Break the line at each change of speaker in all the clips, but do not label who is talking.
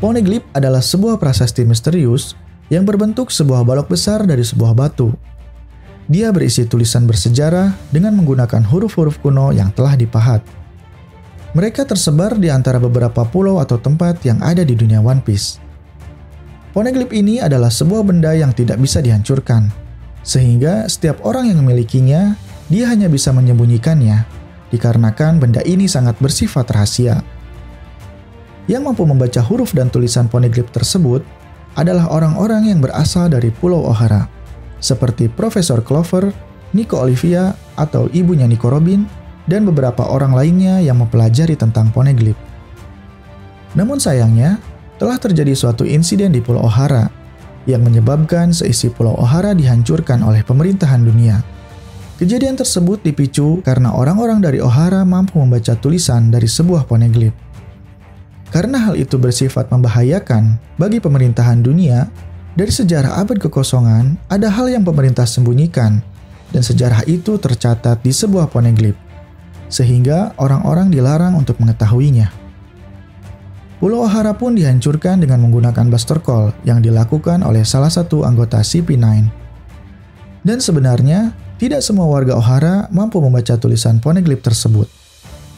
Poneglyph adalah sebuah prasasti misterius yang berbentuk sebuah balok besar dari sebuah batu. Dia berisi tulisan bersejarah dengan menggunakan huruf-huruf kuno yang telah dipahat. Mereka tersebar di antara beberapa pulau atau tempat yang ada di dunia One Piece. Poneglyph ini adalah sebuah benda yang tidak bisa dihancurkan, sehingga setiap orang yang memilikinya, dia hanya bisa menyembunyikannya, dikarenakan benda ini sangat bersifat rahasia. Yang mampu membaca huruf dan tulisan poneglyph tersebut adalah orang-orang yang berasal dari Pulau Ohara, seperti Profesor Clover, Nico Olivia, atau ibunya Nico Robin, dan beberapa orang lainnya yang mempelajari tentang poneglyph. Namun sayangnya, telah terjadi suatu insiden di Pulau Ohara yang menyebabkan seisi Pulau Ohara dihancurkan oleh pemerintahan dunia. Kejadian tersebut dipicu karena orang-orang dari Ohara mampu membaca tulisan dari sebuah poneglyph. Karena hal itu bersifat membahayakan bagi pemerintahan dunia, dari sejarah abad kekosongan ada hal yang pemerintah sembunyikan, dan sejarah itu tercatat di sebuah poneglyph, sehingga orang-orang dilarang untuk mengetahuinya. Pulau Ohara pun dihancurkan dengan menggunakan Buster Call yang dilakukan oleh salah satu anggota CP9. Dan sebenarnya, tidak semua warga Ohara mampu membaca tulisan poneglyph tersebut.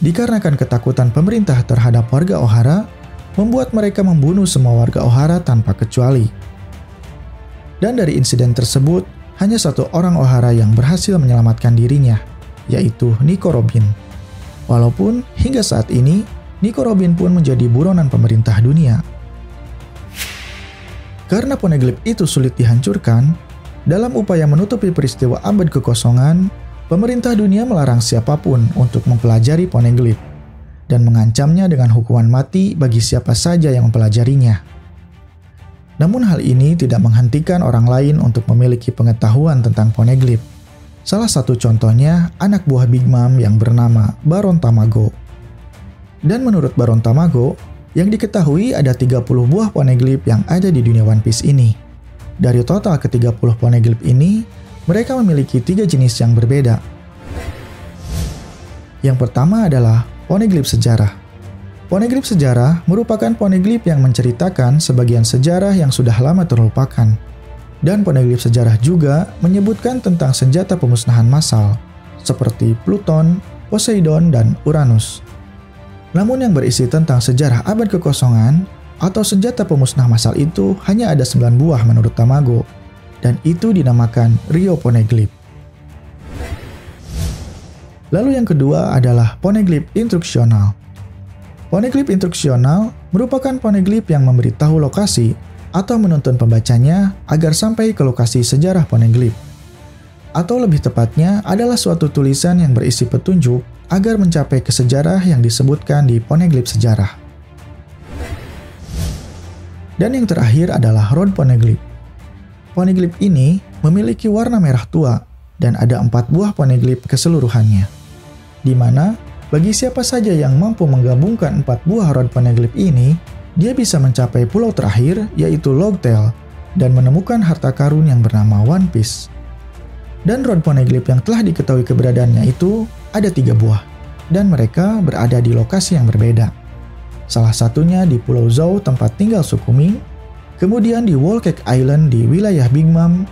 Dikarenakan ketakutan pemerintah terhadap warga Ohara, membuat mereka membunuh semua warga Ohara tanpa kecuali. Dan dari insiden tersebut, hanya satu orang Ohara yang berhasil menyelamatkan dirinya, yaitu Nico Robin. Walaupun hingga saat ini, Nico Robin pun menjadi buronan pemerintah dunia. Karena poneglyph itu sulit dihancurkan, dalam upaya menutupi peristiwa abad kekosongan, pemerintah dunia melarang siapapun untuk mempelajari poneglyph dan mengancamnya dengan hukuman mati bagi siapa saja yang mempelajarinya. Namun hal ini tidak menghentikan orang lain untuk memiliki pengetahuan tentang poneglyph. Salah satu contohnya anak buah Big Mom yang bernama Baron Tamago. Dan menurut Baron Tamago, yang diketahui ada 30 buah poneglyph yang ada di dunia One Piece ini. Dari total ke-30 poneglyph ini, mereka memiliki 3 jenis yang berbeda. Yang pertama adalah poneglyph sejarah. Poneglyph sejarah merupakan poneglyph yang menceritakan sebagian sejarah yang sudah lama terlupakan. Dan poneglyph sejarah juga menyebutkan tentang senjata pemusnahan massal, seperti Pluton, Poseidon, dan Uranus. Namun yang berisi tentang sejarah abad kekosongan atau senjata pemusnah massal itu hanya ada 9 buah menurut Tamago, dan itu dinamakan Rio Poneglyph. Lalu yang kedua adalah poneglyph instruksional. Poneglyph instruksional merupakan poneglyph yang memberitahu lokasi atau menuntun pembacanya agar sampai ke lokasi sejarah poneglyph. Atau lebih tepatnya adalah suatu tulisan yang berisi petunjuk agar mencapai ke sejarah yang disebutkan di poneglyph sejarah. Dan yang terakhir adalah Road Poneglyph. Poneglyph ini memiliki warna merah tua dan ada 4 buah poneglyph keseluruhannya. Di mana bagi siapa saja yang mampu menggabungkan 4 buah road poneglyph ini, dia bisa mencapai pulau terakhir yaitu Logtail dan menemukan harta karun yang bernama One Piece. Dan road poneglyph yang telah diketahui keberadaannya itu ada 3 buah dan mereka berada di lokasi yang berbeda. Salah satunya di Pulau Zou tempat tinggal suku Ming, kemudian di Whole Cake Island di wilayah Big Mom,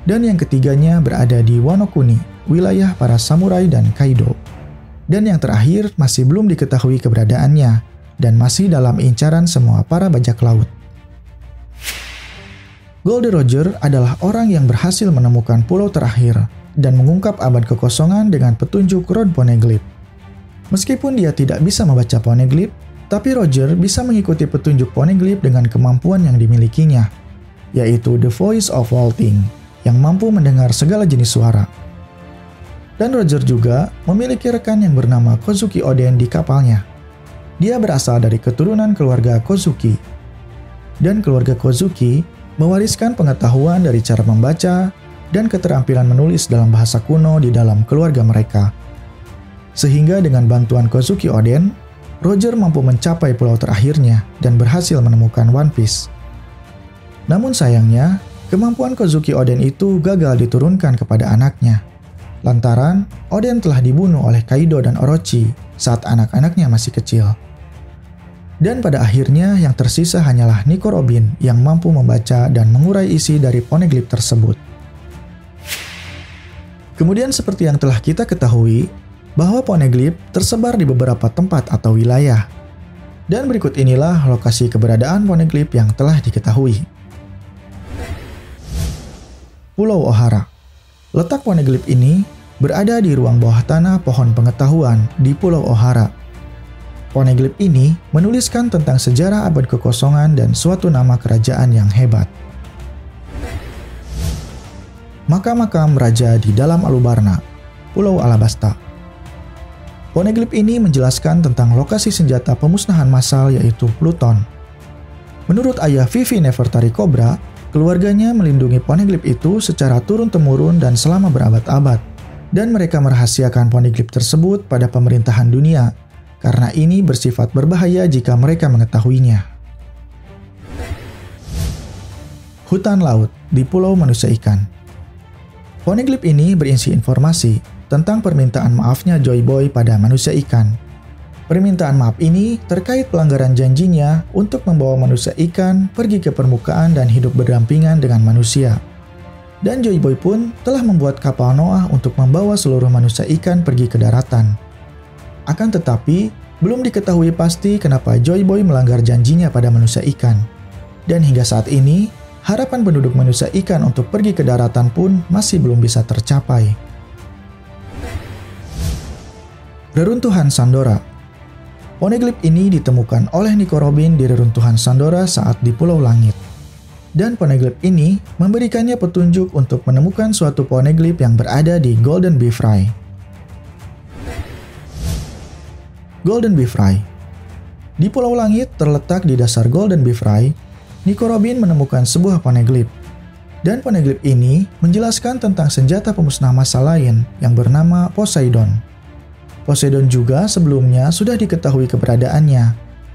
dan yang ketiganya berada di Wano Kuni, wilayah para samurai dan Kaido. Dan yang terakhir masih belum diketahui keberadaannya dan masih dalam incaran semua para bajak laut. Goldie Roger adalah orang yang berhasil menemukan pulau terakhir dan mengungkap abad kekosongan dengan petunjuk Road Poneglyph. Meskipun dia tidak bisa membaca poneglyph, tapi Roger bisa mengikuti petunjuk poneglyph dengan kemampuan yang dimilikinya, yaitu The Voice of Vaulting, yang mampu mendengar segala jenis suara. Dan Roger juga memiliki rekan yang bernama Kozuki Oden di kapalnya. Dia berasal dari keturunan keluarga Kozuki. Dan keluarga Kozuki mewariskan pengetahuan dari cara membaca dan keterampilan menulis dalam bahasa kuno di dalam keluarga mereka. Sehingga dengan bantuan Kozuki Oden, Roger mampu mencapai pulau terakhirnya dan berhasil menemukan One Piece. Namun sayangnya, kemampuan Kozuki Oden itu gagal diturunkan kepada anaknya. Lantaran Oden telah dibunuh oleh Kaido dan Orochi saat anak-anaknya masih kecil. Dan pada akhirnya yang tersisa hanyalah Nico Robin yang mampu membaca dan mengurai isi dari poneglyph tersebut. Kemudian seperti yang telah kita ketahui, bahwa poneglyph tersebar di beberapa tempat atau wilayah. Dan berikut inilah lokasi keberadaan poneglyph yang telah diketahui. Pulau O'Hara. Letak poneglyph ini berada di ruang bawah tanah pohon pengetahuan di Pulau O'Hara. Poneglyph ini menuliskan tentang sejarah abad kekosongan dan suatu nama kerajaan yang hebat. Makam-makam raja di dalam Alubarna, Pulau Alabasta. Poneglyph ini menjelaskan tentang lokasi senjata pemusnahan massal yaitu Pluton. Menurut ayah Vivi Nefertari Cobra, keluarganya melindungi poneglyph itu secara turun-temurun dan selama berabad-abad. Dan mereka merahasiakan poneglyph tersebut pada pemerintahan dunia, karena ini bersifat berbahaya jika mereka mengetahuinya. Hutan laut di Pulau Manusia Ikan. Poneglyph ini berisi informasi tentang permintaan maafnya Joy Boy pada manusia ikan. Permintaan maaf ini terkait pelanggaran janjinya untuk membawa manusia ikan pergi ke permukaan dan hidup berdampingan dengan manusia. Dan Joy Boy pun telah membuat kapal Noah untuk membawa seluruh manusia ikan pergi ke daratan. Akan tetapi, belum diketahui pasti kenapa Joy Boy melanggar janjinya pada manusia ikan. Dan hingga saat ini, harapan penduduk manusia ikan untuk pergi ke daratan pun masih belum bisa tercapai. Reruntuhan Sandora. Poneglyph ini ditemukan oleh Nico Robin di reruntuhan Sandora saat di Pulau Langit. Dan poneglyph ini memberikannya petunjuk untuk menemukan suatu poneglyph yang berada di Golden Bee Fry. Golden Bee Fry. Di Pulau Langit terletak di dasar Golden Bee Fry, Nico Robin menemukan sebuah poneglyph. Dan poneglyph ini menjelaskan tentang senjata pemusnah massal lain yang bernama Poseidon. Poseidon juga sebelumnya sudah diketahui keberadaannya,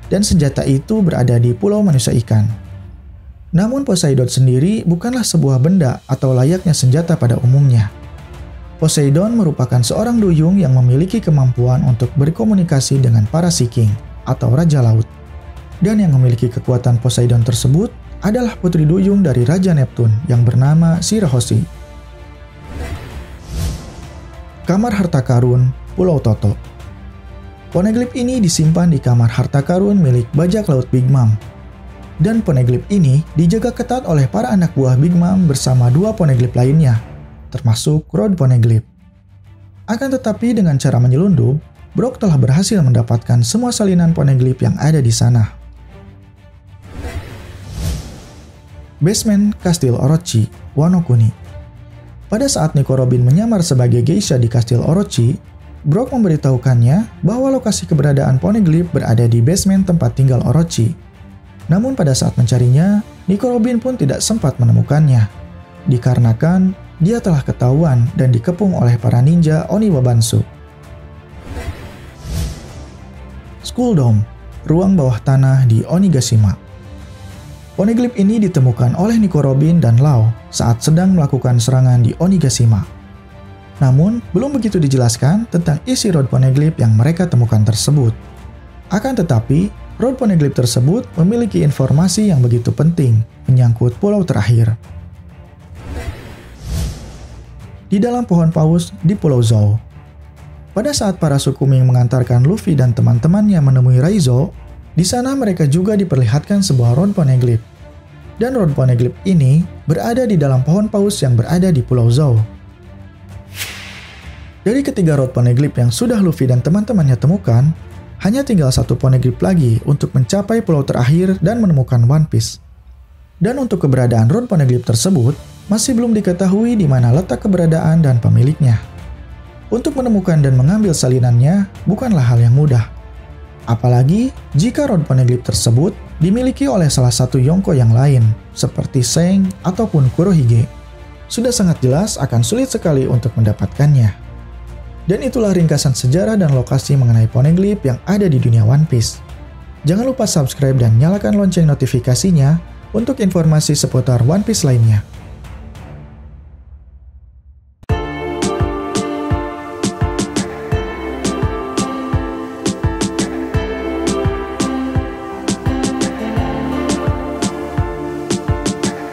dan senjata itu berada di Pulau Manusia Ikan. Namun Poseidon sendiri bukanlah sebuah benda atau layaknya senjata pada umumnya. Poseidon merupakan seorang duyung yang memiliki kemampuan untuk berkomunikasi dengan para Sea King atau Raja Laut. Dan yang memiliki kekuatan Poseidon tersebut adalah putri duyung dari Raja Neptun yang bernama Shirahoshi. Kamar Harta Karun, Pulau Toto. Poneglyph ini disimpan di kamar harta karun milik bajak laut Big Mom. Dan poneglyph ini dijaga ketat oleh para anak buah Big Mom bersama dua poneglyph lainnya, termasuk Rod Poneglyph. Akan tetapi dengan cara menyelundup, Brock telah berhasil mendapatkan semua salinan poneglyph yang ada di sana. Basement Kastil Orochi, Wano Kuni. Pada saat Nico Robin menyamar sebagai geisha di Kastil Orochi, Brock memberitahukannya bahwa lokasi keberadaan poneglyph berada di basement tempat tinggal Orochi. Namun pada saat mencarinya, Nico Robin pun tidak sempat menemukannya, dikarenakan dia telah ketahuan dan dikepung oleh para ninja Oni Wabansu. Skull Dome, ruang bawah tanah di Onigashima. Poneglyph ini ditemukan oleh Nico Robin dan Lau saat sedang melakukan serangan di Onigashima. Namun, belum begitu dijelaskan tentang isi rod poneglyph yang mereka temukan tersebut. Akan tetapi, rod poneglyph tersebut memiliki informasi yang begitu penting menyangkut pulau terakhir. Di dalam pohon paus di Pulau Zou. Pada saat para suku Ming mengantarkan Luffy dan teman-temannya menemui Raizo, di sana mereka juga diperlihatkan sebuah rod poneglyph. Dan rod poneglyph ini berada di dalam pohon paus yang berada di Pulau Zou. Dari ketiga rod poneglyph yang sudah Luffy dan teman-temannya temukan, hanya tinggal satu poneglyph lagi untuk mencapai pulau terakhir dan menemukan One Piece. Dan untuk keberadaan rod poneglyph tersebut, masih belum diketahui di mana letak keberadaan dan pemiliknya. Untuk menemukan dan mengambil salinannya bukanlah hal yang mudah. Apalagi jika rod poneglyph tersebut dimiliki oleh salah satu Yonko yang lain, seperti Seng ataupun Kurohige. Sudah sangat jelas akan sulit sekali untuk mendapatkannya. Dan itulah ringkasan sejarah dan lokasi mengenai poneglyph yang ada di dunia One Piece. Jangan lupa subscribe dan nyalakan lonceng notifikasinya untuk informasi seputar One Piece lainnya.